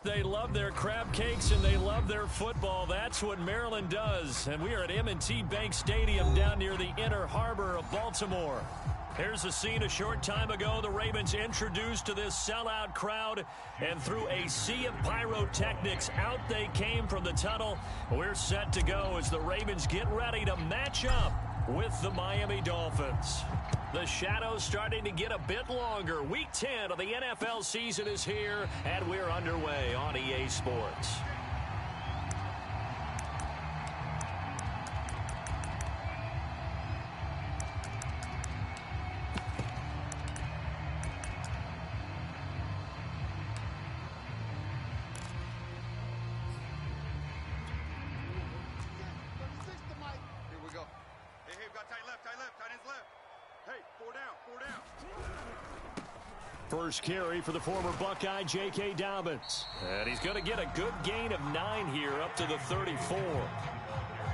They love their crab cakes and they love their football. That's what Maryland does. And we are at M&T Bank Stadium down near the Inner Harbor of Baltimore. Here's a scene a short time ago. The Ravens introduced to this sellout crowd, and through a sea of pyrotechnics, out they came from the tunnel. We're set to go as the Ravens get ready to match up with the Miami Dolphins. The shadow's starting to get a bit longer. Week 10 of the NFL season is here, and we're underway on EA Sports. First carry for the former Buckeye, J.K. Dobbins. And he's going to get a good gain of 9 here up to the 34.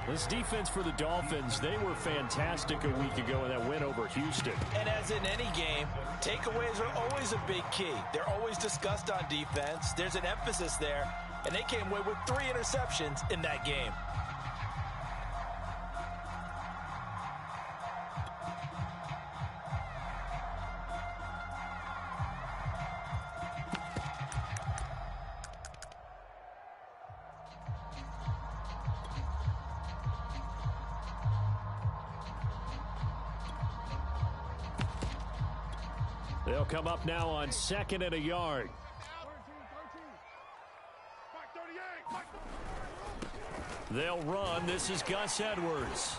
This defense for the Dolphins, they were fantastic a week ago in that win over Houston. And as in any game, takeaways are always a big key. They're always discussed on defense. There's an emphasis there, and they came away with 3 interceptions in that game. They'll come up now on 2nd and a yard. They'll run. This is Gus Edwards.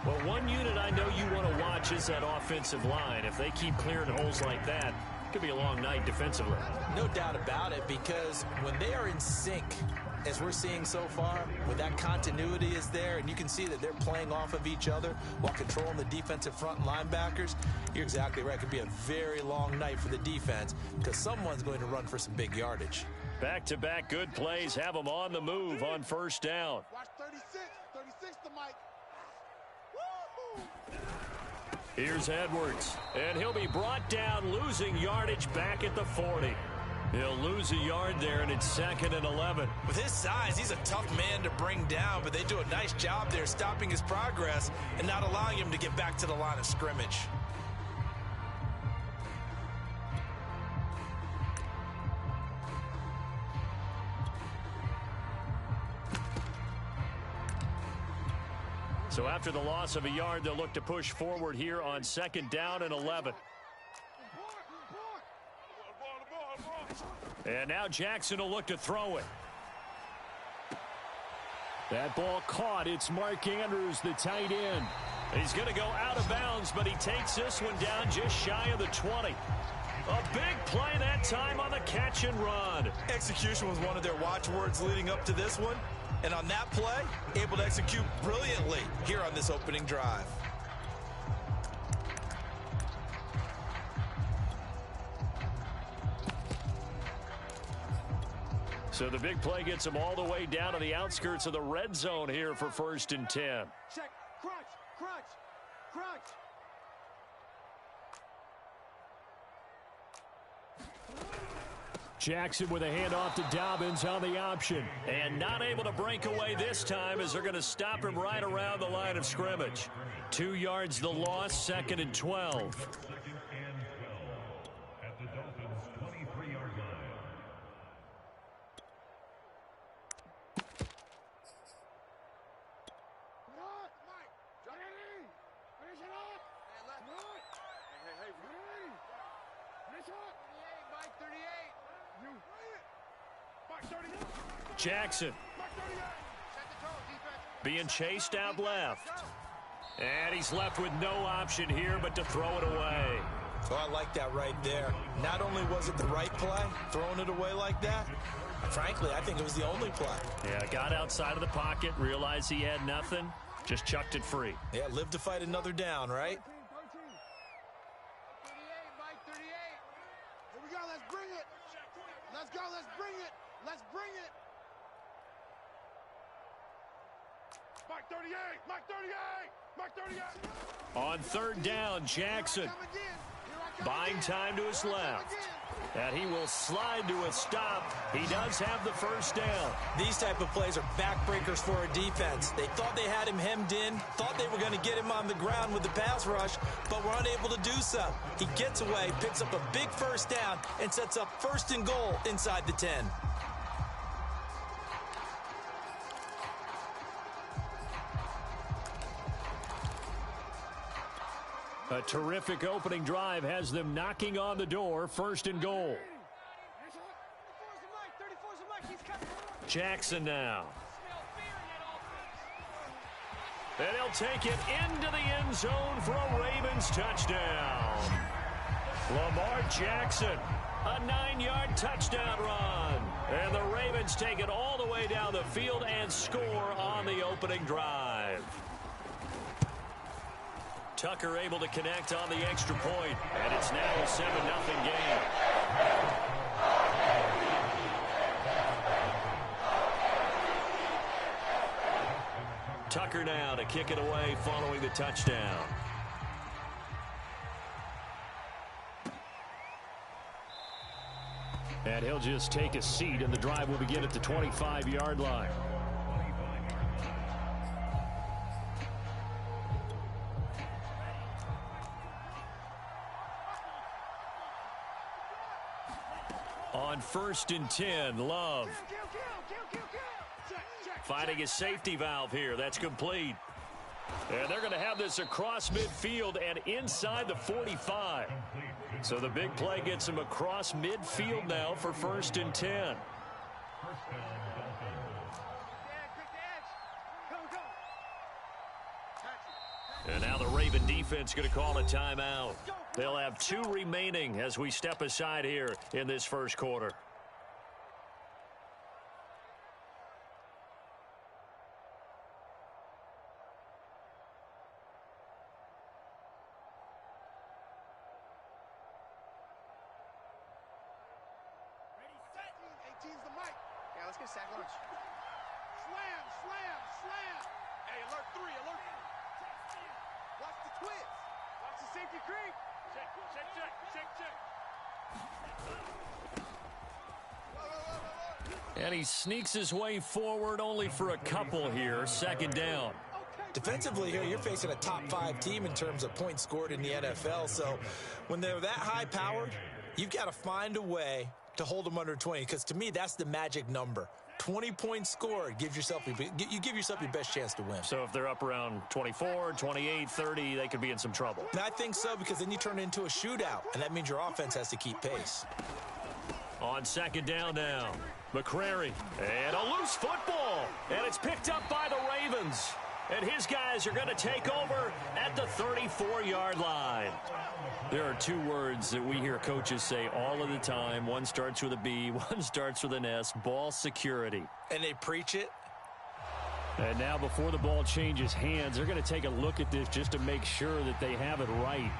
Well, one unit I know you want to watch is that offensive line. If they keep clearing holes like that, it could be a long night defensively. No doubt about it, because when they are in sync, as we're seeing so far, when that continuity is there and you can see that they're playing off of each other while controlling the defensive front linebackers, you're exactly right. It could be a very long night for the defense because someone's going to run for some big yardage. Back-to-back good plays have them on the move on first down. Watch 36 to Mike. Here's Edwards, and he'll be brought down, losing yardage back at the 40. He'll lose a yard there, and it's 2nd and 11. With his size, he's a tough man to bring down, but they do a nice job there stopping his progress and not allowing him to get back to the line of scrimmage. So after the loss of a yard, they'll look to push forward here on 2nd down and 11. And now Jackson will look to throw it. That ball caught. It's Mark Andrews, the tight end. He's going to go out of bounds, but he takes this one down just shy of the 20. A big play that time on the catch and run. Execution was one of their watchwords leading up to this one. And on that play, able to execute brilliantly here on this opening drive. So the big play gets him all the way down to the outskirts of the red zone here for 1st and 10. Check, crunch. Jackson with a handoff to Dobbins on the option. And not able to break away this time as they're going to stop him right around the line of scrimmage. 2 yards the loss, 2nd and 12. Jackson being chased out left. And he's left with no option here but to throw it away. So I like that right there. Not only was it the right play, throwing it away like that, frankly, I think it was the only play. Yeah, got outside of the pocket, realized he had nothing, just chucked it free. Yeah, live to fight another down, right? 38, Mike, 38. Here we go, let's bring it. Let's go, let's bring it. Let's bring it. Mike 38, Mike 38, Mike 38. On 3rd down, Jackson. Buying time to his left. And he will slide to a stop. He does have the first down. These type of plays are backbreakers for a defense. They thought they had him hemmed in, thought they were going to get him on the ground with the pass rush, but were unable to do so. He gets away, picks up a big first down, and sets up 1st and goal inside the 10. A terrific opening drive has them knocking on the door. 1st and goal. Jackson now. And he'll take it into the end zone for a Ravens touchdown. Lamar Jackson, a 9-yard touchdown run. And the Ravens take it all the way down the field and score on the opening drive. Tucker able to connect on the extra point, and it's now a 7-0 game. Tucker now to kick it away following the touchdown. And he'll just take a seat, and the drive will begin at the 25-yard line. On 1st and 10, Love. Finding a safety valve here. That's complete. And they're going to have this across midfield and inside the 45. So the big play gets him across midfield now for 1st and 10. And now the Raven defense going to call a timeout. They'll have 2 remaining as we step aside here in this first quarter. And he sneaks his way forward only for a couple here. 2nd down. Defensively here, you're facing a top 5 team in terms of points scored in the NFL. So when they're that high powered, you've got to find a way to hold them under 20. Because to me, that's the magic number. 20 points scored, you give yourself your best chance to win. So if they're up around 24, 28, 30, they could be in some trouble. And I think so, because then you turn it into a shootout, and that means your offense has to keep pace. On 2nd down now, McCrary, and a loose football, and it's picked up by the Ravens. And his guys are going to take over at the 34-yard line. There are 2 words that we hear coaches say all of the time. One starts with a B, one starts with an S, ball security. And they preach it. And now before the ball changes hands, they're going to take a look at this just to make sure that they have it right.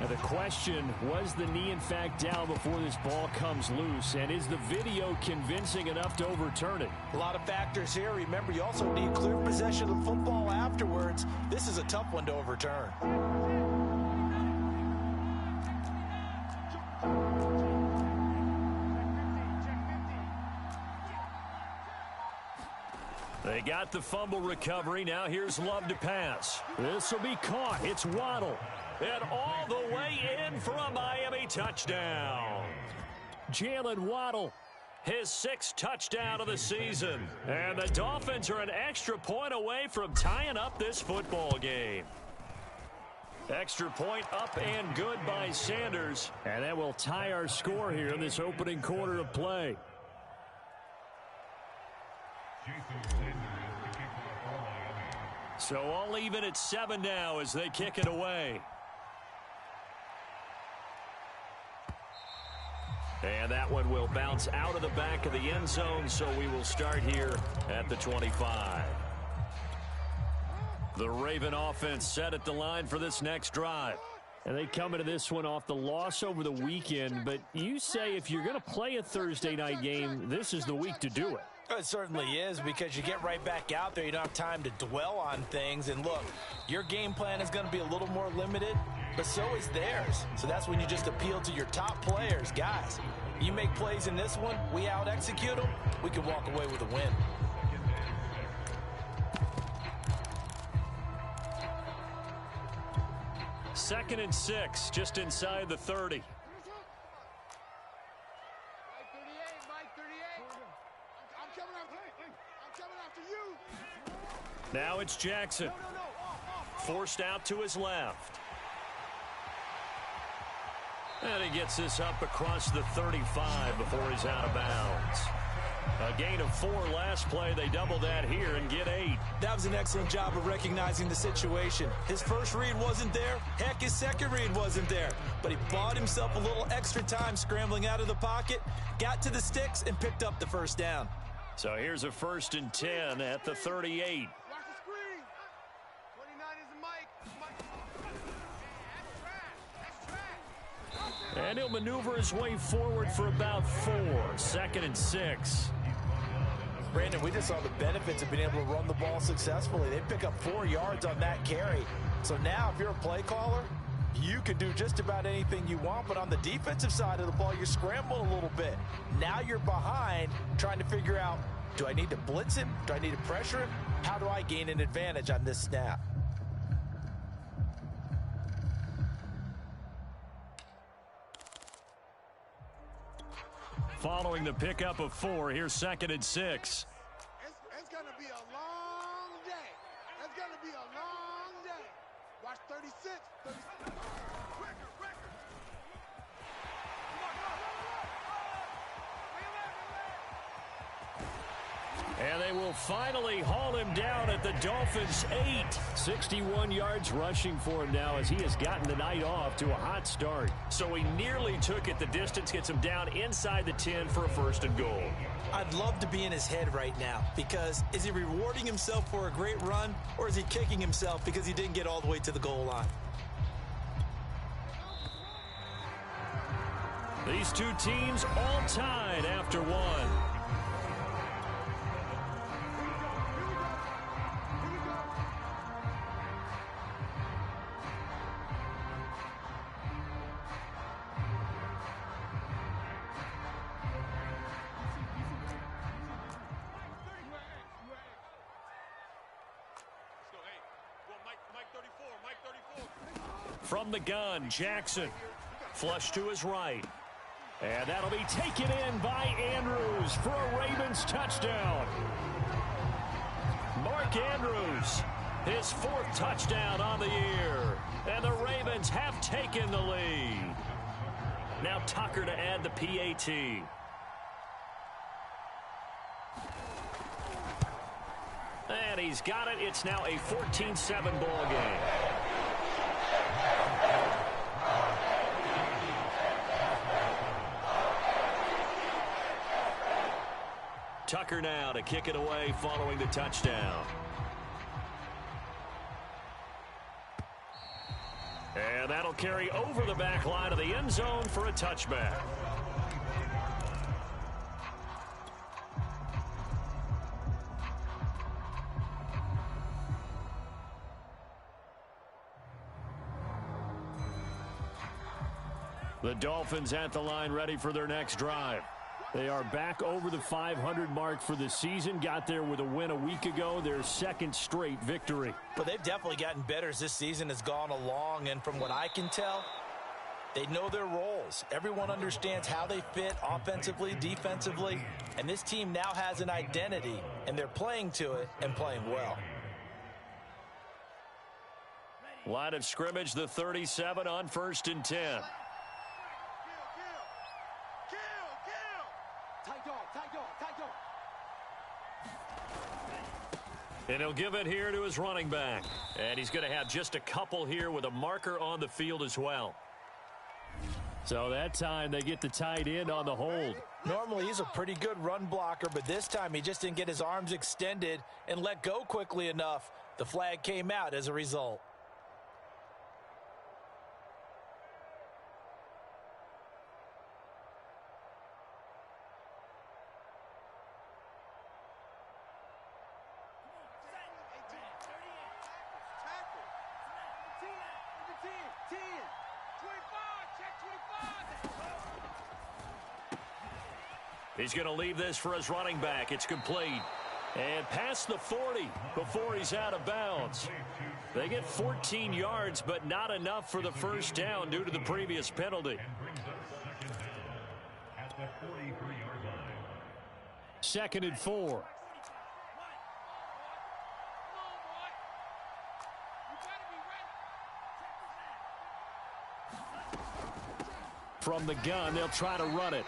Now the question, was the knee in fact down before this ball comes loose? And is the video convincing enough to overturn it? A lot of factors here. Remember, you also need clear possession of the football afterwards. This is a tough one to overturn. They got the fumble recovery. Now here's Love to pass. This will be caught. It's Waddle. And all the way in for a Miami touchdown. Jalen Waddle, his 6th touchdown of the season. And the Dolphins are an extra point away from tying up this football game. Extra point up and good by Sanders. And that will tie our score here in this opening quarter of play. So all even at 7 now as they kick it away. And that one will bounce out of the back of the end zone, so we will start here at the 25. The Raven offense set at the line for this next drive. And they come into this one off the loss over the weekend, but you say if you're going to play a Thursday night game, this is the week to do it. It certainly is, because you get right back out there. You don't have time to dwell on things. And look, your game plan is going to be a little more limited, but so is theirs. So that's when you just appeal to your top players. Guys, you make plays in this one, we out-execute them, we can walk away with a win. Second and 6, just inside the 30. Now it's Jackson. Forced out to his left. And he gets this up across the 35 before he's out of bounds. A gain of 4 last play. They double that here and get 8. That was an excellent job of recognizing the situation. His first read wasn't there. Heck, his second read wasn't there. But he bought himself a little extra time scrambling out of the pocket, got to the sticks, and picked up the first down. So here's a 1st and 10 at the 38. And he'll maneuver his way forward for about 4. 2nd and 6. Brandon, we just saw the benefits of being able to run the ball successfully. They pick up 4 yards on that carry. So now if you're a play caller, you can do just about anything you want. But on the defensive side of the ball, you're scrambling a little bit. Now you're behind trying to figure out, do I need to blitz him? Do I need to pressure him? How do I gain an advantage on this snap? Following the pickup of 4, here's 2nd and 6. It's going to be a long day. It's going to be a long day. Watch 36. 36. And they will finally haul him down at the Dolphins' 8. 61 yards rushing for him now as he has gotten the night off to a hot start. So he nearly took it the distance, gets him down inside the 10 for a 1st and goal. I'd love to be in his head right now, because is he rewarding himself for a great run, or is he kicking himself because he didn't get all the way to the goal line? These two teams all tied after 1. From the gun, Jackson. Flush to his right. And that'll be taken in by Andrews for a Ravens touchdown. Mark Andrews, his 4th touchdown on the year. And the Ravens have taken the lead. Now Tucker to add the PAT. And he's got it. It's now a 14-7 ball game. Tucker now to kick it away following the touchdown. And that'll carry over the back line of the end zone for a touchback. The Dolphins at the line ready for their next drive. They are back over the 500 mark for the season. Got there with a win a week ago, their 2nd straight victory. But they've definitely gotten better as this season has gone along. And from what I can tell, they know their roles. Everyone understands how they fit offensively, defensively. And this team now has an identity, and they're playing to it and playing well. Line of scrimmage, the 37 on 1st and 10. And he'll give it here to his running back. And he's going to have just a couple here with a marker on the field as well. So that time they get the tight end on the hold. Normally he's a pretty good run blocker, but this time he just didn't get his arms extended and let go quickly enough. The flag came out as a result. 10, 25, check 25. He's going to leave this for his running back. It's complete. And past the 40 before he's out of bounds. They get 14 yards, but not enough for the first down due to the previous penalty. Second and 4. From the gun, they'll try to run it.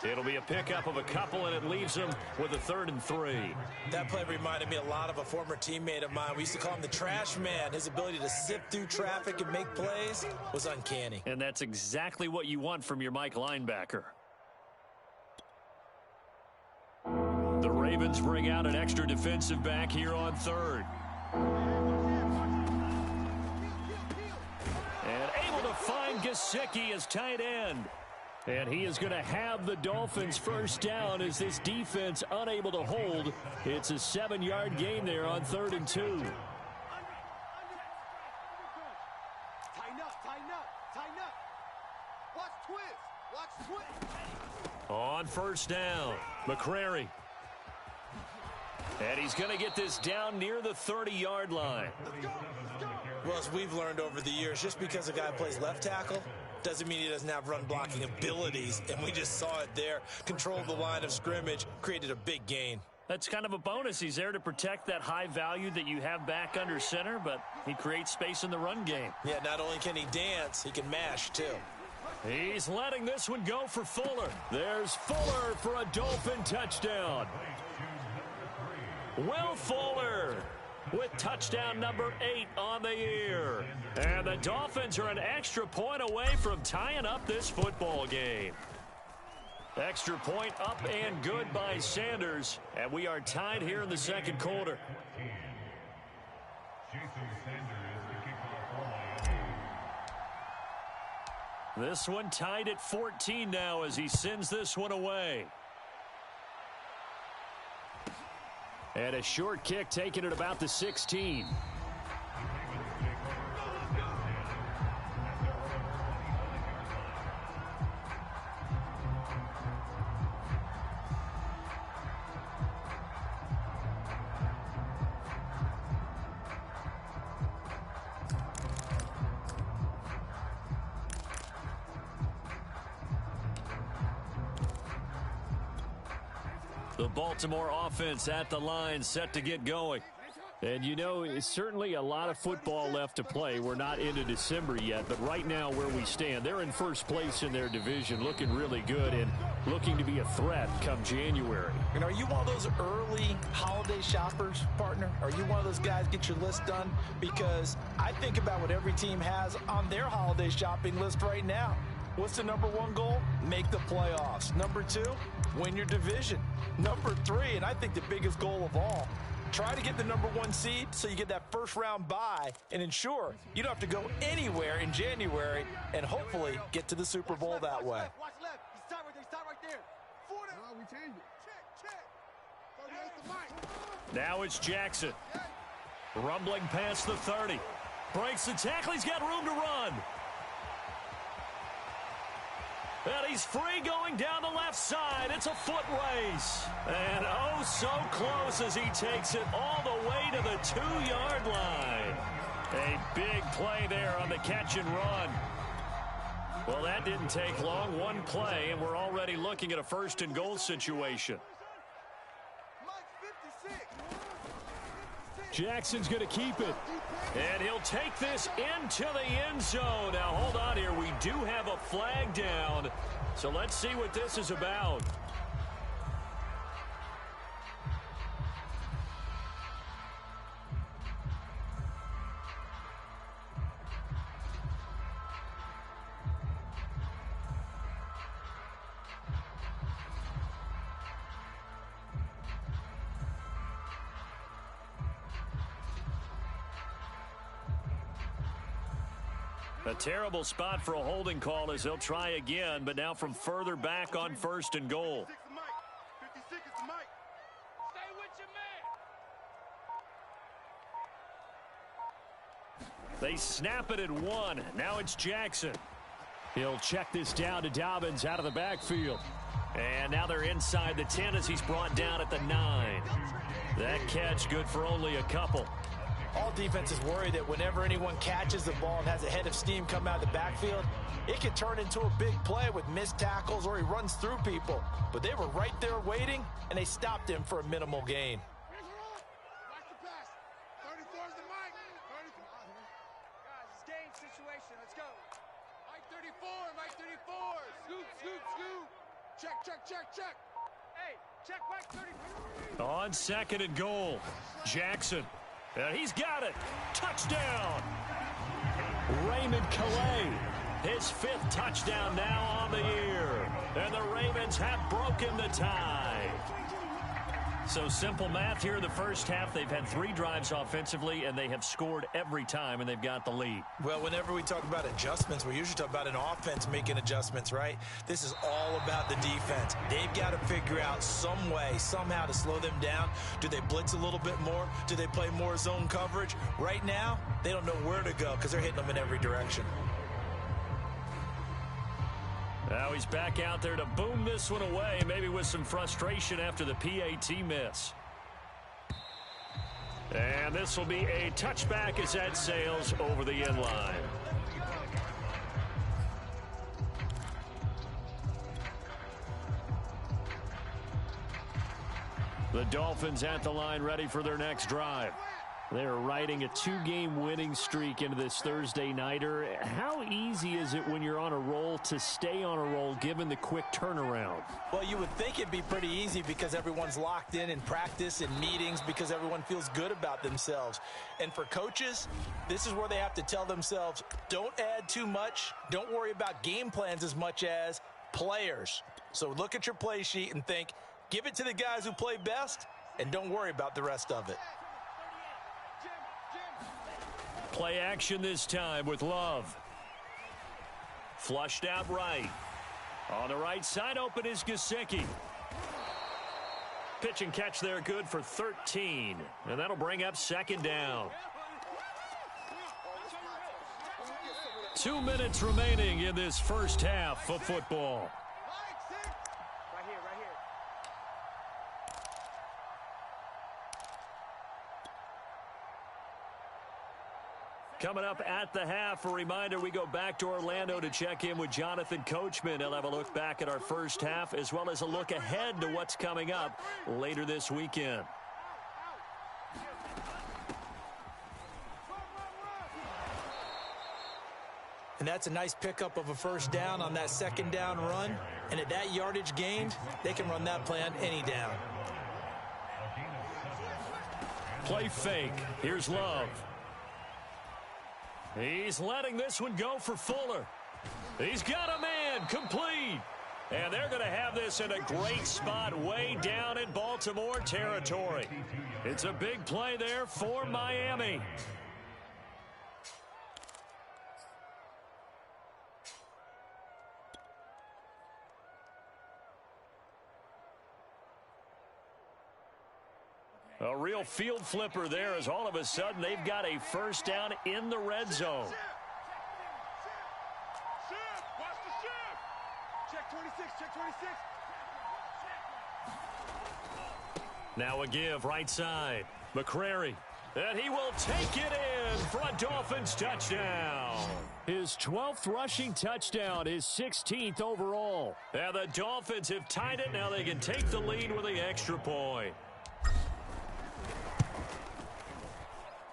It'll be a pickup of a couple, and it leaves them with a 3rd and 3. That play reminded me a lot of a former teammate of mine. We used to call him the trash man. His ability to sift through traffic and make plays was uncanny. And that's exactly what you want from your Mike linebacker. The Ravens bring out an extra defensive back here on 3rd. And able to find Gesicki as tight end. And he is going to have the Dolphins first down as this defense unable to hold. It's a 7-yard gain there on 3rd and 2. Tighten up. Watch twist. On first down, McCrary. And he's going to get this down near the 30-yard line. Well, as we've learned over the years, just because a guy plays left tackle doesn't mean he doesn't have run blocking abilities, and we just saw it there. Controlled the line of scrimmage, created a big gain. That's kind of a bonus. He's there to protect that high value that you have back under center, but he creates space in the run game. Yeah, not only can he dance, he can mash, too. He's letting this one go for Fuller. There's Fuller for a Dolphin touchdown. Will Fuller with touchdown number 8 on the year. And the Dolphins are an extra point away from tying up this football game. Extra point up and good by Sanders. And we are tied here in the second quarter. This one tied at 14 now as he sends this one away. And a short kick taken at about the 16. The Baltimore offense at the line, set to get going. And, you know, it's certainly a lot of football left to play. We're not into December yet, but right now where we stand, they're in first place in their division, looking really good and looking to be a threat come January. And are you one of those early holiday shoppers, partner? Are you one of those guys get your list done? Because I think about what every team has on their holiday shopping list right now. What's the number 1 goal? Make the playoffs. Number 2, win your division. Number 3, and I think the biggest goal of all, try to get the number 1 seed so you get that first round bye and ensure you don't have to go anywhere in January and hopefully get to the Super Bowl that way. Watch left. He's tight right there. 40. No, we changed it. Check. 38's the mic. Now it's Jackson. Rumbling past the 30. Breaks the tackle. He's got room to run. And he's free going down the left side. It's a foot race. And oh, so close as he takes it all the way to the 2-yard line. A big play there on the catch and run. Well, that didn't take long. One play, and we're already looking at a 1st and goal situation. Jackson's going to keep it. And he'll take this into the end zone. Now, hold on here. We do have a flag down. So let's see what this is about. A terrible spot for a holding call as they'll try again, but now from further back on 1st and goal. 56 is the mic. Stay with your They snap it at 1. Now it's Jackson. He'll check this down to Dobbins out of the backfield. And now they're inside the 10 as he's brought down at the 9. That catch good for only a couple. All defenses worry that whenever anyone catches the ball and has a head of steam come out of the backfield, it can turn into a big play with missed tackles or he runs through people. But they were right there waiting, and they stopped him for a minimal gain. Watch the pass. 34's the mic. 34. Guys, it's game situation. Let's go. Mike 34. Mike 34. Scoop, scoop, scoop. Check, check, check, check. Hey, check Mike 34. On 2nd and goal, Jackson. And he's got it. Touchdown. Raymond Calais. His 5th touchdown now on the year. And the Ravens have broken the tie. So simple math here in the first half. They've had 3 drives offensively, and they have scored every time, and they've got the lead. Well, whenever we talk about adjustments, we usually talk about an offense making adjustments, right? This is all about the defense. They've got to figure out some way, somehow to slow them down. Do they blitz a little bit more? Do they play more zone coverage? Right now, they don't know where to go because they're hitting them in every direction. Now he's back out there to boom this one away, maybe with some frustration after the PAT miss. And this will be a touchback as that sails over the end line. The Dolphins at the line ready for their next drive. They're riding a 2-game winning streak into this Thursday nighter. How easy is it when you're on a roll to stay on a roll given the quick turnaround? Well, you would think it'd be pretty easy because everyone's locked in practice and meetings because everyone feels good about themselves. And for coaches, this is where they have to tell themselves, don't add too much. Don't worry about game plans as much as players. So look at your play sheet and think, give it to the guys who play best and don't worry about the rest of it. Play action this time with Love. Flushed out right. On the right side, open is Gesicki. Pitch and catch there good for 13. And that'll bring up 2nd down. 2 minutes remaining in this first half of football. Right here, right here. Coming up at the half, a reminder, we go back to Orlando to check in with Jonathan Coachman. He'll have a look back at our first half as well as a look ahead to what's coming up later this weekend. And that's a nice pickup of a first down on that 2nd down run. And at that yardage gained, they can run that play on any down. Play fake. Here's Love. He's letting this one go for Fuller. He's got a man complete. And they're going to have this in a great spot way down in Baltimore territory. It's a big play there for Miami. A real field flipper there as all of a sudden they've got a first down in the red zone. Shift. Watch the shift. Check 26. Check 26. Now a give right side. McCrary. And he will take it in for a Dolphins touchdown. His 12th rushing touchdown, his 16th overall. And the Dolphins have tied it. Now they can take the lead with the extra point.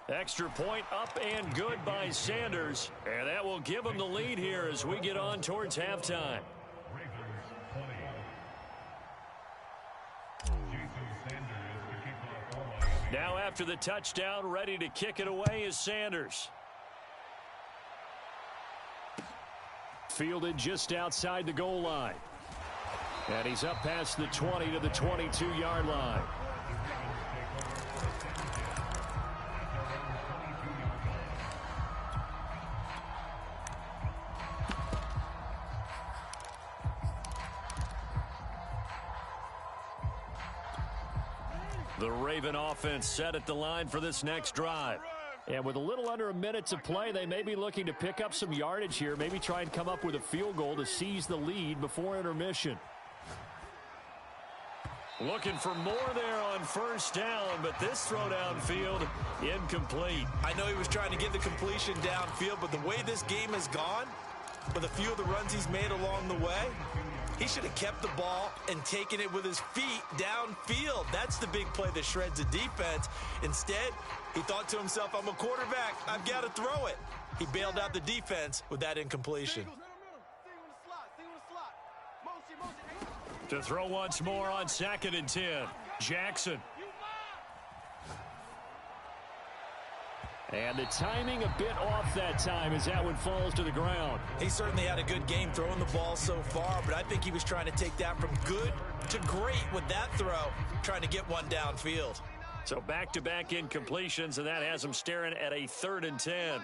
Extra point up and good by Sanders. And that will give them the lead here as we get on towards halftime. Now after the touchdown, ready to kick it away is Sanders. Fielded just outside the goal line. And he's up past the 20 to the 22-yard line. The Raven offense set at the line for this next drive. And with a little under a minute to play, they may be looking to pick up some yardage here, maybe try and come up with a field goal to seize the lead before intermission. Looking for more there on first down, but this throw downfield incomplete. I know he was trying to get the completion downfield, but the way this game has gone, with a few of the runs he's made along the way, he should have kept the ball and taken it with his feet downfield. That's the big play that shreds the defense. Instead, he thought to himself, I'm a quarterback, I've got to throw it. He bailed out the defense with that incompletion. To throw once more on 2nd and 10. Jackson. And the timing a bit off that time as that one falls to the ground. He certainly had a good game throwing the ball so far, but I think he was trying to take that from good to great with that throw, trying to get one downfield. So back-to-back incompletions, and that has him staring at a 3rd and 10.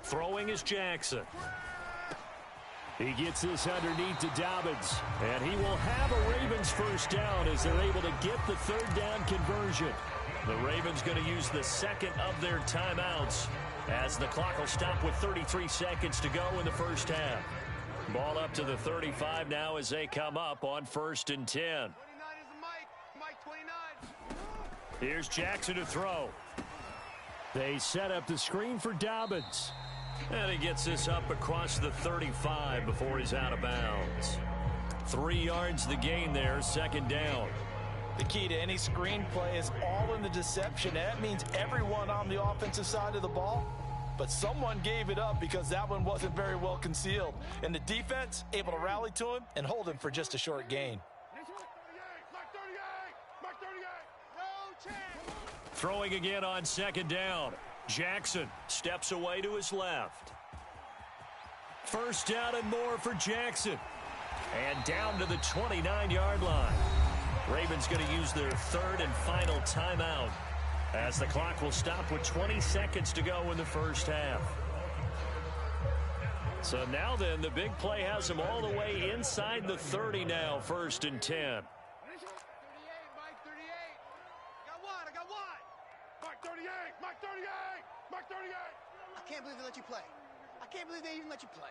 Throwing is Jackson. He gets this underneath to Dobbins, and he will have a Ravens first down as they're able to get the 3rd down conversion. The Ravens going to use the 2nd of their timeouts as the clock will stop with 33 seconds to go in the first half. Ball up to the 35 now as they come up on 1st and 10. Here's Jackson to throw. They set up the screen for Dobbins. And he gets this up across the 35 before he's out of bounds. 3 yards the gain there, 2nd down. The key to any screen play is all in the deception. That means everyone on the offensive side of the ball, but someone gave it up because that one wasn't very well concealed. And the defense able to rally to him and hold him for just a short gain. Throwing again on 2nd down. Jackson steps away to his left. First down and more for Jackson. And down to the 29-yard line. Ravens going to use their 3rd and final timeout as the clock will stop with 20 seconds to go in the first half. So now then, the big play has them all the way inside the 30 now, 1st and 10. I can't believe they let you play. I can't believe they even let you play.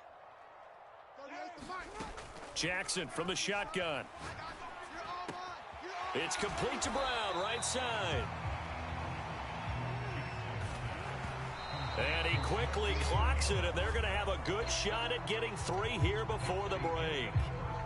Jackson from the shotgun. It's complete to Brown, right side. And he quickly clocks it, and they're going to have a good shot at getting 3 here before the break.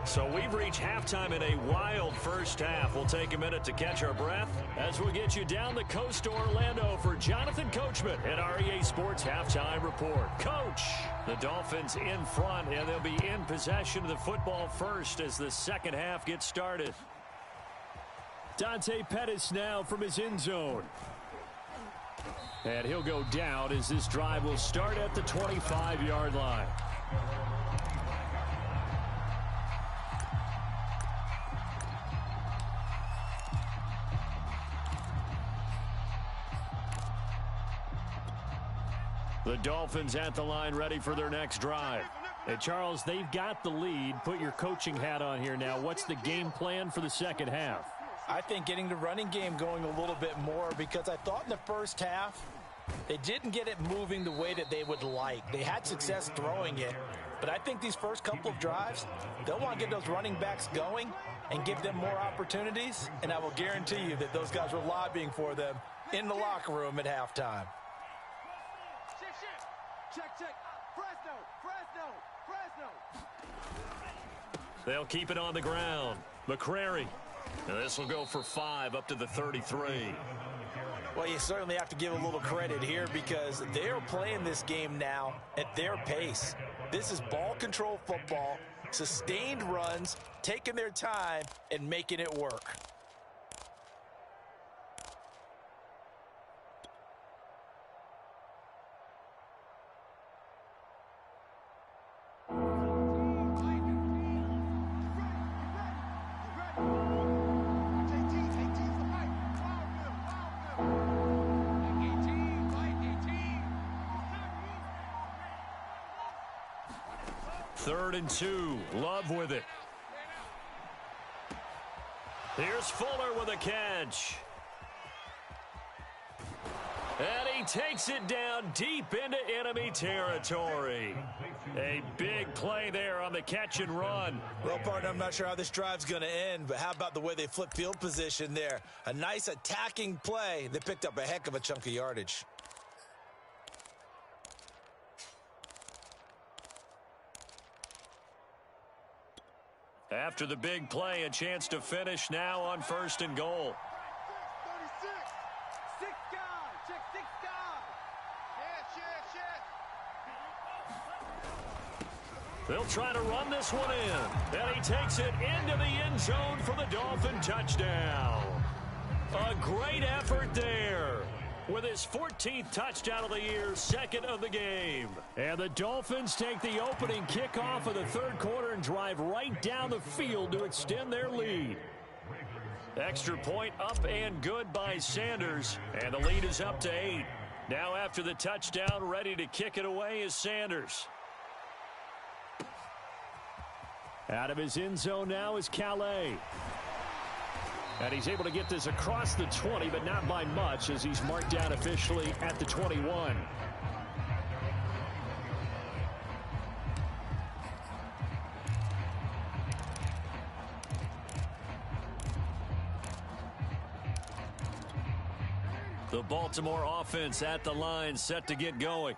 So we've reached halftime in a wild first half. We'll take a minute to catch our breath as we get you down the coast to Orlando for Jonathan Coachman at our EA Sports Halftime Report. Coach, the Dolphins in front, and they'll be in possession of the football first as the 2nd half gets started. Dante Pettis now from his end zone. And he'll go down as this drive will start at the 25-yard line. The Dolphins at the line ready for their next drive. Hey, Charles, they've got the lead. Put your coaching hat on here now. What's the game plan for the 2nd half? I think getting the running game going a little bit more because I thought in the first half they didn't get it moving the way that they would like. They had success throwing it, but I think these first couple of drives, they'll want to get those running backs going and give them more opportunities, and I will guarantee you that those guys were lobbying for them in the locker room at halftime. Check. Fresno. They'll keep it on the ground. McCrary. And this will go for 5 up to the 33. Well, you certainly have to give a little credit here because they're playing this game now at their pace. This is ball control football, sustained runs, taking their time, and making it work. Third and 2. Love with it. Here's Fuller with a catch. And he takes it down deep into enemy territory. A big play there on the catch and run. Well, partner, I'm not sure how this drive's going to end, but how about the way they flip field position there? A nice attacking play. They picked up a heck of a chunk of yardage. After the big play, a chance to finish now on 1st and goal. 36. Six guard. Check six guard. They'll try to run this one in. And he takes it into the end zone for the Dolphin touchdown. A great effort there. With his 14th touchdown of the year, 2nd of the game. And the Dolphins take the opening kickoff of the 3rd quarter and drive right down the field to extend their lead. Extra point up and good by Sanders. And the lead is up to 8. Now after the touchdown, ready to kick it away is Sanders. Out of his end zone now is Calais. And he's able to get this across the 20, but not by much, as he's marked down officially at the 21. The Baltimore offense at the line, set to get going.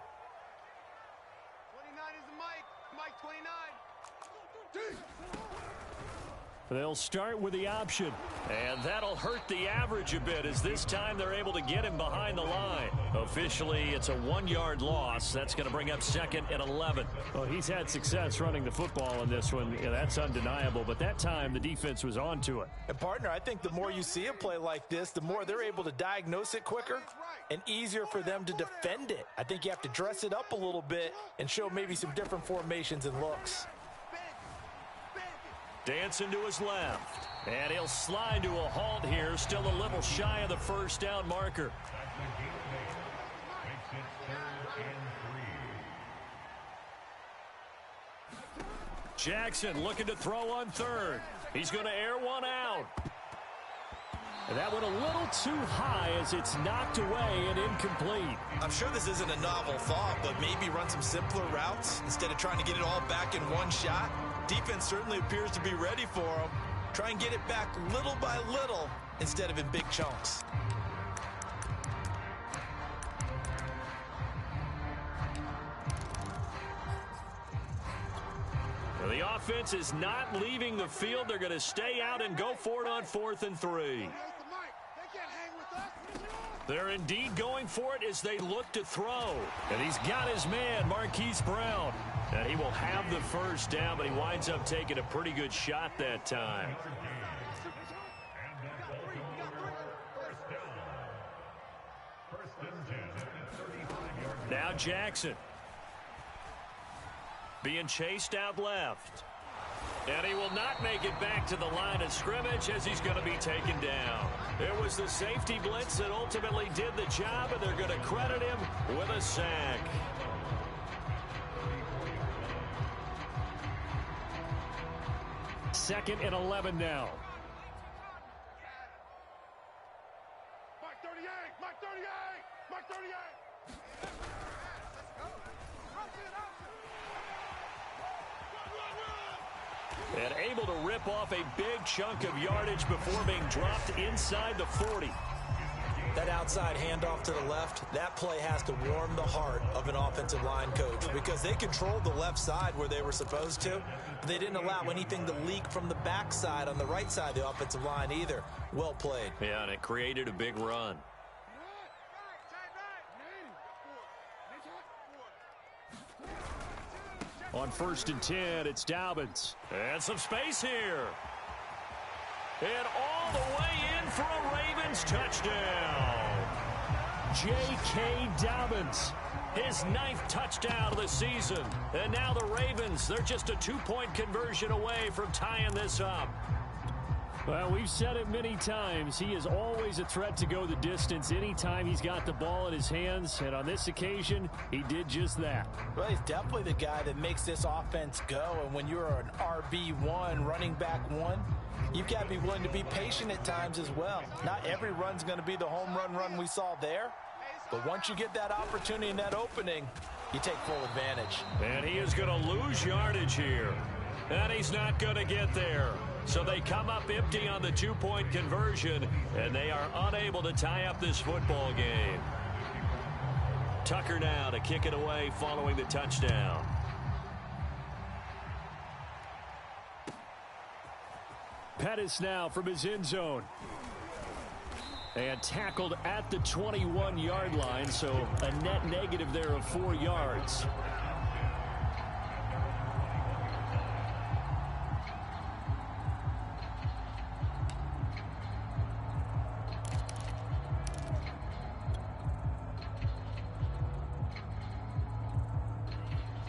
29 is the Mike 29. They'll start with the option, and that'll hurt the average a bit, as this time they're able to get him behind the line. Officially, it's a 1-yard loss. That's going to bring up 2nd and 11. Well, he's had success running the football in this one. Yeah, that's undeniable, but that time the defense was on to it. And, partner, I think the more you see a play like this, the more they're able to diagnose it quicker and easier for them to defend it. I think you have to dress it up a little bit and show maybe some different formations and looks. Dancing to his left. And he'll slide to a halt here. Still a little shy of the 1st down marker. Jackson looking to throw on 3rd. He's going to air one out. And that went a little too high as it's knocked away and incomplete. I'm sure this isn't a novel thought, but maybe run some simpler routes instead of trying to get it all back in one shot. Defense certainly appears to be ready for him. Try and get it back little by little instead of in big chunks. Well, the offense is not leaving the field. They're going to stay out and go for it on 4th and 3. They're indeed going for it as they look to throw. And he's got his man, Marquise Brown. And he will have the 1st down, but he winds up taking a pretty good shot that time. Now Jackson. Being chased out left. And he will not make it back to the line of scrimmage as he's going to be taken down. It was the safety blitz that ultimately did the job, and they're going to credit him with a sack. Second and 11 now. Mike 38! Mike 38! Mike 38! And able to rip off a big chunk of yardage before being dropped inside the 40. That outside handoff to the left, that play has to warm the heart of an offensive line coach because they controlled the left side where they were supposed to. But they didn't allow anything to leak from the backside on the right side of the offensive line either. Well played. Yeah, and it created a big run. On 1st and 10, it's Dobbins. And some space here. And all the way in for a Ravens touchdown. J.K. Dobbins, his 9th touchdown of the season. And now the Ravens, they're just a 2-point conversion away from tying this up. Well, we've said it many times. He is always a threat to go the distance anytime he's got the ball in his hands. And on this occasion, he did just that. Well, he's definitely the guy that makes this offense go. And when you're an RB1, running back one, you've got to be willing to be patient at times as well. Not every run's going to be the home run we saw there. But once you get that opportunity and that opening, you take full advantage. And he is going to lose yardage here. And he's not going to get there. So they come up empty on the two-point conversion, and they are unable to tie up this football game. Tucker now to kick it away following the touchdown. Pettis now from his end zone. And tackled at the 21-yard line, so a net negative there of 4 yards.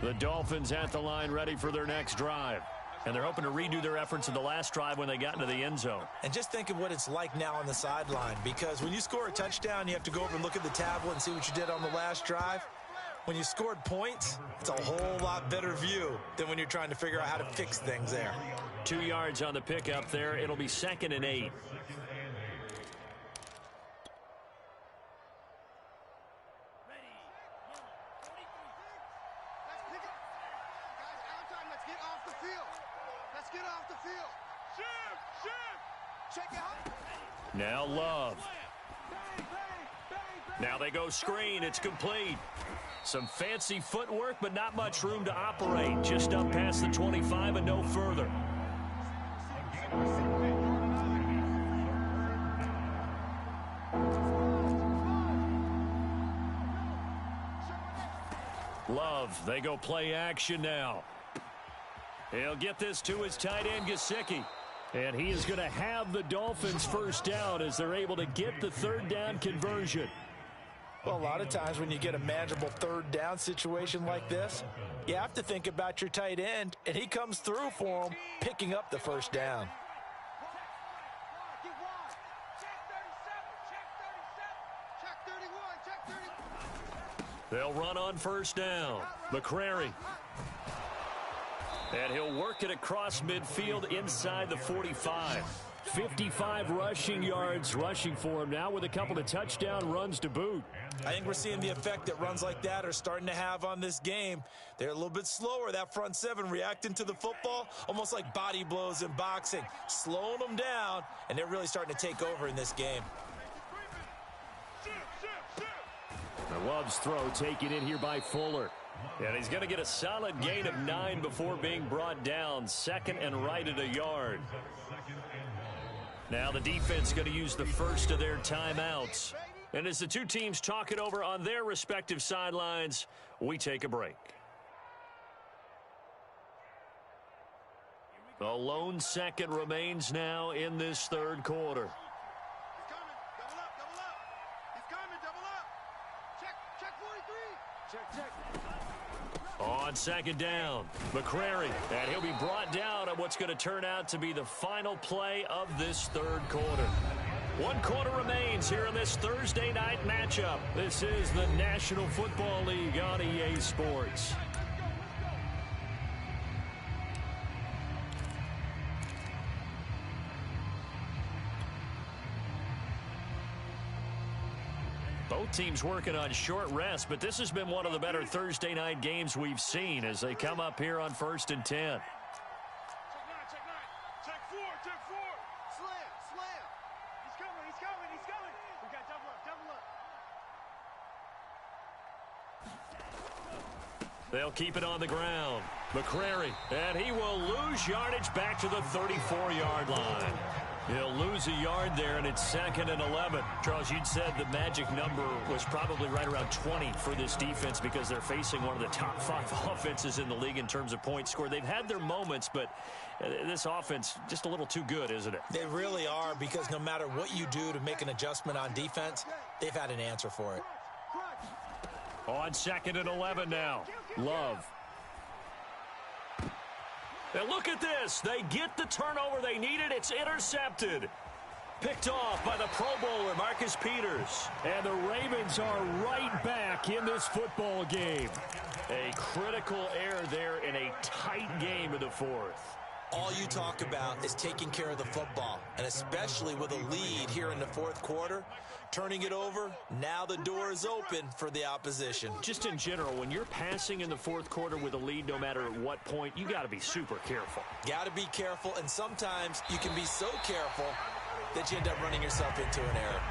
The Dolphins at the line ready for their next drive. And they're hoping to redo their efforts in the last drive when they got into the end zone. And just think of what it's like now on the sideline, because when you score a touchdown, you have to go over and look at the tablet and see what you did on the last drive. When you scored points, it's a whole lot better view than when you're trying to figure out how to fix things there. 2 yards on the pickup there. It'll be 2nd and 8. Now Love. Now they go screen. It's complete. Some fancy footwork, but not much room to operate. Just up past the 25 and no further. Love, they go play action now. He'll get this to his tight end, Gesicki. And he is going to have the Dolphins first down as they're able to get the third down conversion. Well, a lot of times when you get a manageable third down situation like this, you have to think about your tight end, and he comes through for him, picking up the first down. They'll run on first down. McCrary. And he'll work it across midfield inside the 45. 55 rushing yards rushing for him now with a couple of touchdown runs to boot. I think we're seeing the effect that runs like that are starting to have on this game. They're a little bit slower, that front seven, reacting to the football, almost like body blows in boxing, slowing them down, and they're really starting to take over in this game. The Love's throw taken in here by Fuller. And he's going to get a solid gain of 9 before being brought down. 2nd and right at a yard. Now the defense going to use the first of their timeouts. And as the two teams talk it over on their respective sidelines, we take a break. A lone second remains now in this third quarter. He's coming. Double up, double up. He's coming, double up. Check 43. Check. On second down, McCrary, and he'll be brought down on what's going to turn out to be the final play of this third quarter. 1 quarter remains here in this Thursday night matchup. This is the National Football League on EA Sports. Both teams working on short rest, but this has been one of the better Thursday night games we've seen as they come up here on 1st and 10. Check 9. Check 4. Slam. He's coming. We got double up. They'll keep it on the ground. McCrary, and he will lose yardage back to the 34-yard line. He'll lose a yard there, and it's 2nd and 11. Charles, you'd said the magic number was probably right around 20 for this defense because they're facing one of the top 5 offenses in the league in terms of points scored. They've had their moments, but this offense just a little too good, isn't it? They really are, because no matter what you do to make an adjustment on defense, they've had an answer for it. On 2nd and 11 now. Love. And look at this. They get the turnover they needed. It's intercepted. Picked off by the Pro Bowler, Marcus Peters. And the Ravens are right back in this football game. A critical error there in a tight game in the fourth. All you talk about is taking care of the football, and especially with a lead here in the fourth quarter, turning it over, now the door is open for the opposition. Just in general, when you're passing in the fourth quarter with a lead, no matter at what point, you got to be super careful. Got to be careful, and sometimes you can be so careful that you end up running yourself into an error.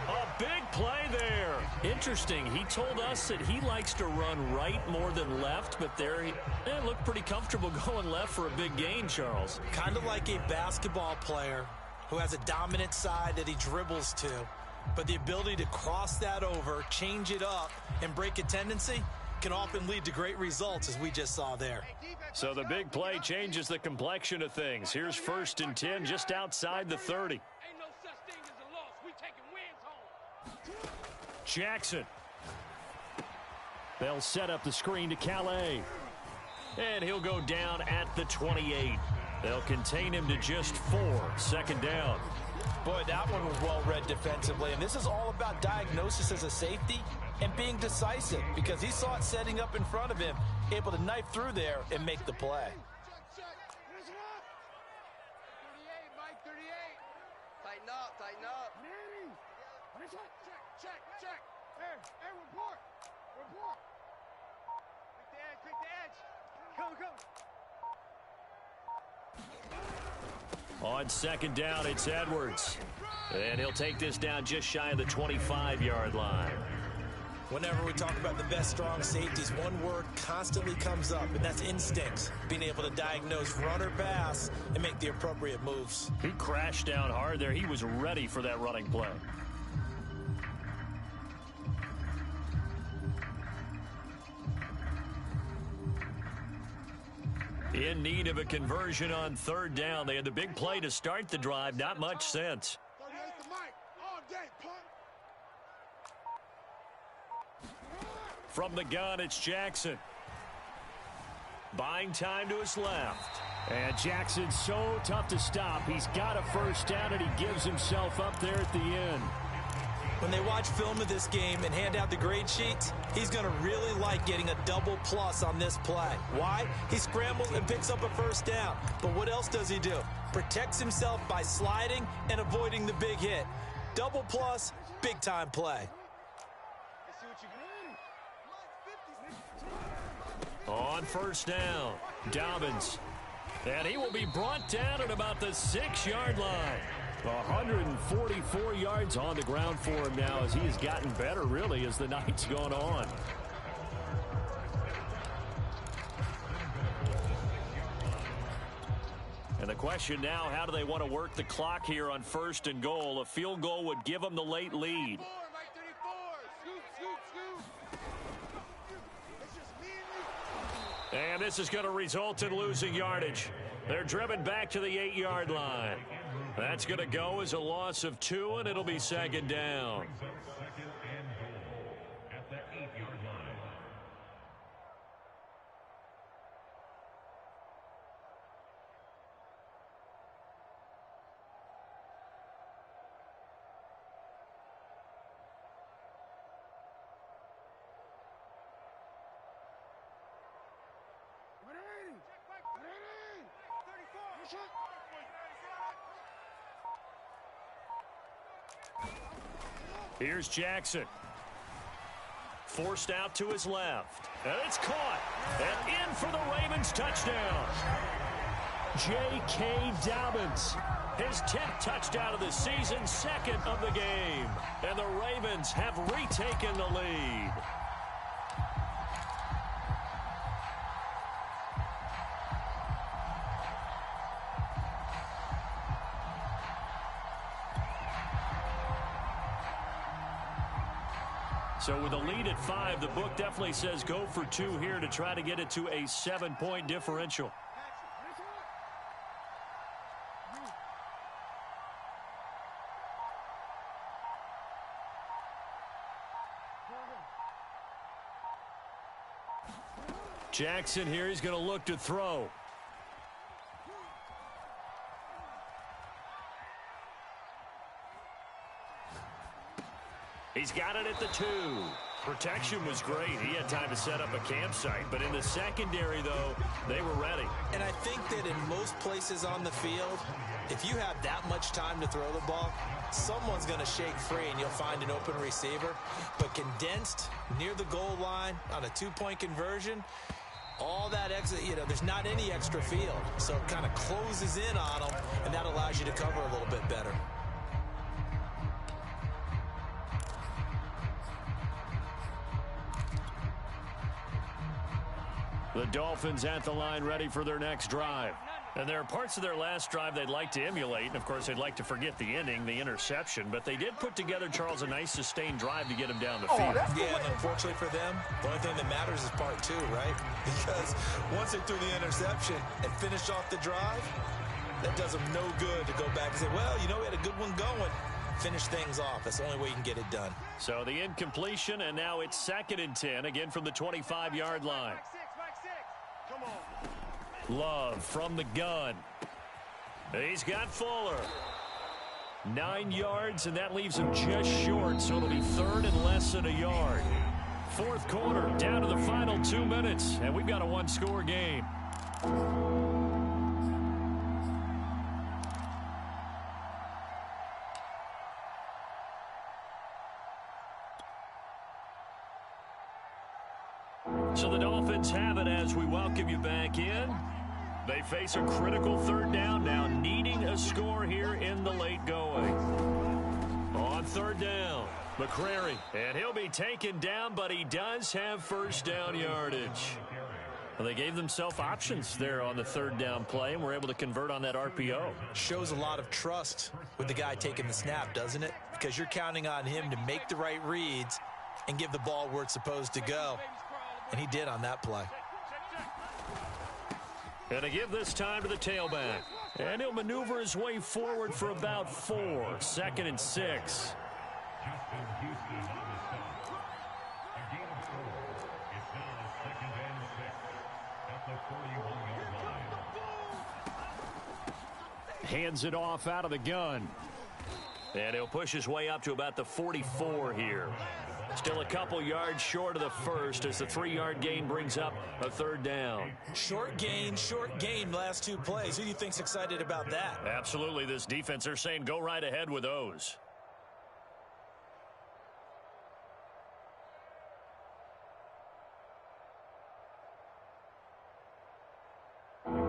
A big play there. Interesting. He told us that he likes to run right more than left, but there he looked pretty comfortable going left for a big gain, Charles. Kind of like a basketball player who has a dominant side that he dribbles to, but the ability to cross that over, change it up, and break a tendency can often lead to great results, as we just saw there. So the big play changes the complexion of things. Here's 1st and 10 just outside the 30. Jackson. They'll set up the screen to Calais. And he'll go down at the 28. They'll contain him to just 4. 2nd down. Boy, that one was well read defensively. And this is all about diagnosis as a safety and being decisive, because he saw it setting up in front of him, able to knife through there and make the play. 38, Mike, 38. Tighten up, tighten up. Check. Hey, report. Quick the edge. Go. On 2nd down, it's Edwards. And he'll take this down just shy of the 25-yard line. Whenever we talk about the best strong safeties, one word constantly comes up, and that's instincts. Being able to diagnose run or pass and make the appropriate moves. He crashed down hard there. He was ready for that running play. In need of a conversion on 3rd down. They had the big play to start the drive. Not much sense. 38 to Mike. All day, punt. From the gun, it's Jackson. Buying time to his left. And Jackson's so tough to stop. He's got a 1st down, and he gives himself up there at the end. When they watch film of this game and hand out the grade sheets, he's going to really like getting a double plus on this play. Why? He scrambles and picks up a 1st down. But what else does he do? Protects himself by sliding and avoiding the big hit. Double plus, big time play. On 1st down, Dobbins. And he will be brought down at about the 6-yard line. 144 yards on the ground for him now, as he has gotten better, really, as the night's gone on. And the question now, how do they want to work the clock here on 1st and goal? A field goal would give them the late lead. And this is going to result in losing yardage. They're driven back to the 8-yard line. That's going to go as a loss of 2, and it'll be 2nd down. Here's Jackson. Forced out to his left. And it's caught. And in for the Ravens touchdown. J.K. Dobbins. His 10th touchdown of the season, 2nd of the game. And the Ravens have retaken the lead. So with a lead at 5, the book definitely says go for 2 here to try to get it to a 7-point differential. Jackson here, he's going to look to throw. He's got it at the 2. Protection was great. He had time to set up a campsite. But in the secondary, though, they were ready. And I think that in most places on the field, if you have that much time to throw the ball, someone's going to shake free and you'll find an open receiver. But condensed near the goal line on a 2-point conversion, all that extra, there's not any extra field. So it kind of closes in on them, and that allows you to cover a little bit better. The Dolphins at the line ready for their next drive. And there are parts of their last drive they'd like to emulate. And, of course, they'd like to forget the ending, the interception. But they did put together, Charles, a nice sustained drive to get him down the field. Yeah, and unfortunately for them, the only thing that matters is part 2, right? Because once they threw the interception and finished off the drive, that does them no good to go back and say, well, we had a good one going. Finish things off. That's the only way you can get it done. So the incompletion, and now it's 2nd and 10, again from the 25-yard line. Love from the gun. He's got Fuller. 9 yards, and that leaves him just short, so it'll be 3rd and less than a yard. 4th quarter, down to the final 2 minutes, and we've got a 1-score game. So the Dolphins have it as we welcome you back in. They face a critical 3rd down now, needing a score here in the late going. On 3rd down, McCrary, and he'll be taken down, but he does have 1st down yardage. Well, they gave themselves options there on the 3rd down play, and were able to convert on that RPO. Shows a lot of trust with the guy taking the snap, doesn't it? Because you're counting on him to make the right reads and give the ball where it's supposed to go. And he did on that play. And to give this time to the tailback. And he'll maneuver his way forward for about 4. 2nd and 6. Hands it off out of the gun. And he'll push his way up to about the 44 here. Still a couple yards short of the 1st as the 3-yard gain brings up a 3rd down. Short gain last 2 plays. Who do you think's excited about that? Absolutely. This defense, they're saying go right ahead with those.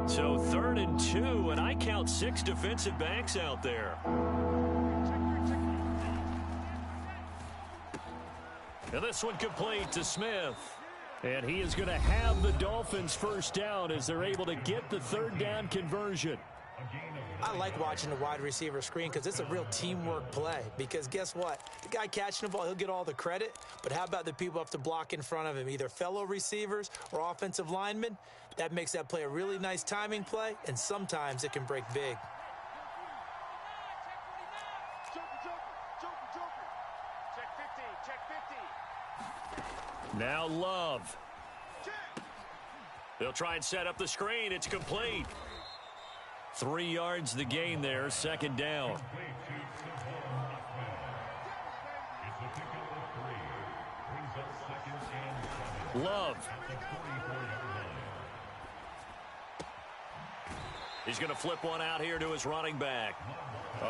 So 3rd and 2, and I count 6 defensive backs out there. And this one complete to Smith. And he is going to have the Dolphins 1st down as they're able to get the 3rd down conversion. I like watching the wide receiver screen because it's a real teamwork play. Because guess what? The guy catching the ball, he'll get all the credit. But how about the people who have to block in front of him, either fellow receivers or offensive linemen? That makes that play a really nice timing play, and sometimes it can break big. Now Love. They'll try and set up the screen. It's complete. 3 yards the gain there, 2nd down. Love. He's going to flip one out here to his running back.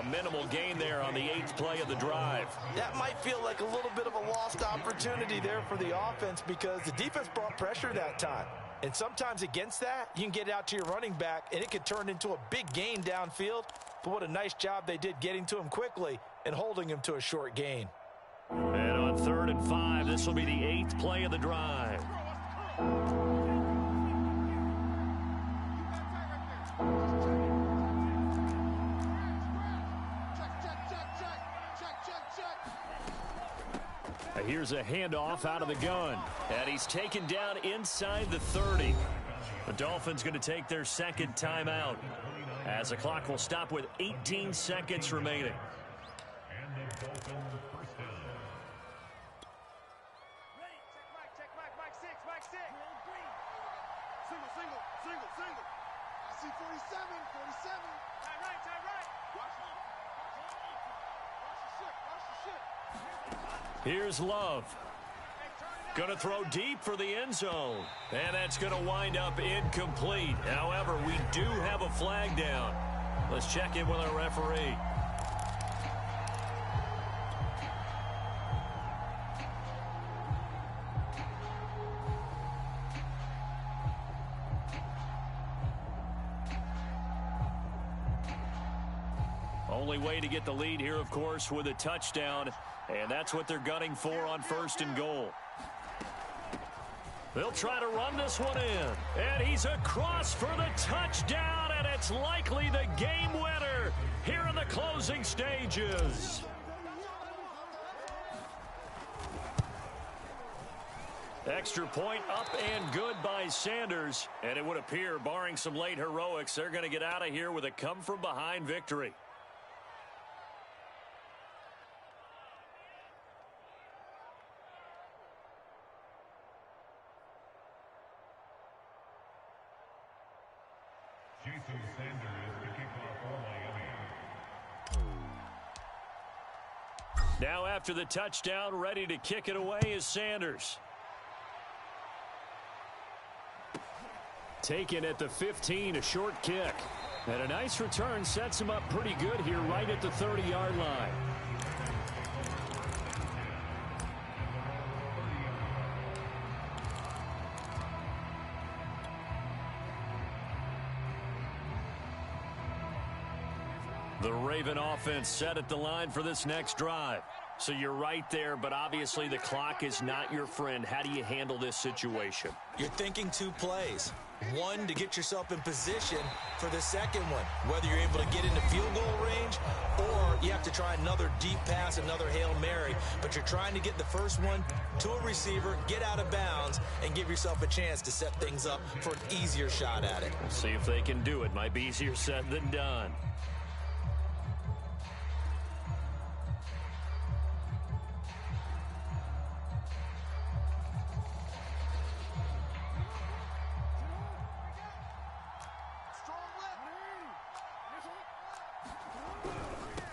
A minimal gain there on the 8th play of the drive. That might feel like a little bit of a lost opportunity there for the offense because the defense brought pressure that time. And sometimes against that, you can get out to your running back, and it could turn into a big gain downfield. But what a nice job they did getting to him quickly and holding him to a short gain. And on 3rd and 5, this will be the 8th play of the drive. Here's a handoff out of the gun. And he's taken down inside the 30. The Dolphins going to take their 2nd timeout as the clock will stop with 18 seconds remaining. Single. I see 47. Time right. Watch the ship. Here's Love. Going to throw deep for the end zone. And that's going to wind up incomplete. However, we do have a flag down. Let's check in with our referee. Only way to get the lead here, of course, with a touchdown. And that's what they're gunning for on 1st and goal. They'll try to run this one in. And he's across for the touchdown, and it's likely the game winner here in the closing stages. Extra point up and good by Sanders. And it would appear, barring some late heroics, they're going to get out of here with a come-from-behind victory. Now after the touchdown, ready to kick it away is Sanders. Taken at the 15, a short kick. And a nice return sets him up pretty good here right at the 30-yard line. The Raven offense set at the line for this next drive. So you're right there, but obviously the clock is not your friend. How do you handle this situation? You're thinking 2 plays. One, to get yourself in position for the second one, whether you're able to get into field goal range or you have to try another deep pass, another Hail Mary. But you're trying to get the first one to a receiver, get out of bounds, and give yourself a chance to set things up for an easier shot at it. We'll see if they can do it. Might be easier said than done.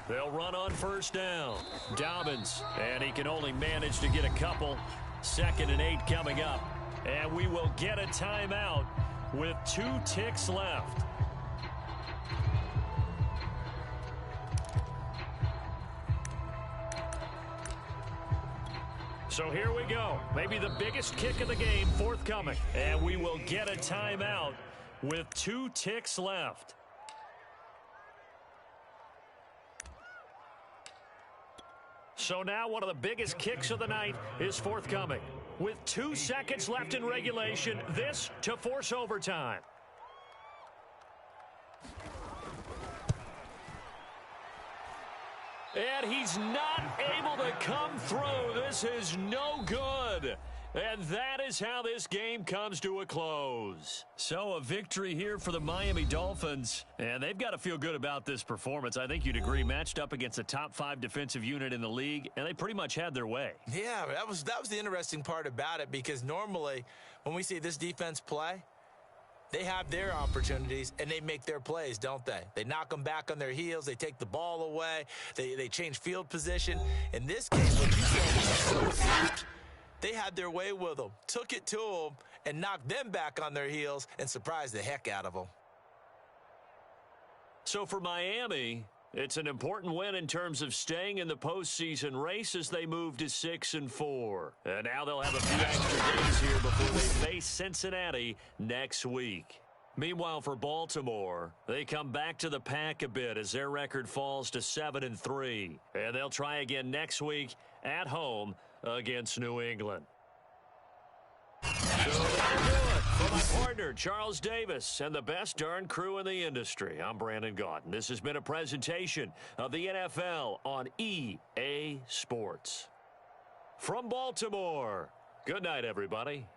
They'll run on 1st down. Dobbins, and he can only manage to get a couple. 2nd and 8 coming up. And we will get a timeout with 2 ticks left. So here we go. Maybe the biggest kick of the game forthcoming. And we will get a timeout with 2 ticks left. So now one of the biggest kicks of the night is forthcoming. With 2 seconds left in regulation, this to force overtime. And he's not able to come through. This is no good. And that is how this game comes to a close. So a victory here for the Miami Dolphins. And they've got to feel good about this performance. I think you'd agree, matched up against a top 5 defensive unit in the league, and they pretty much had their way. Yeah, that was the interesting part about it, because normally when we see this defense play, they have their opportunities, and they make their plays, don't they? They knock them back on their heels. They take the ball away. They change field position. In this case, what you said was so huge. They had their way with them, took it to them, and knocked them back on their heels and surprised the heck out of them. So for Miami, it's an important win in terms of staying in the postseason race as they move to 6-4. And now they'll have a few extra days here before they face Cincinnati next week. Meanwhile, for Baltimore, they come back to the pack a bit as their record falls to 7-3. And they'll try again next week at home against New England. So that'll do it. For my partner, Charles Davis, and the best darn crew in the industry, I'm Brandon Gaudin. This has been a presentation of the NFL on EA Sports. From Baltimore, good night, everybody.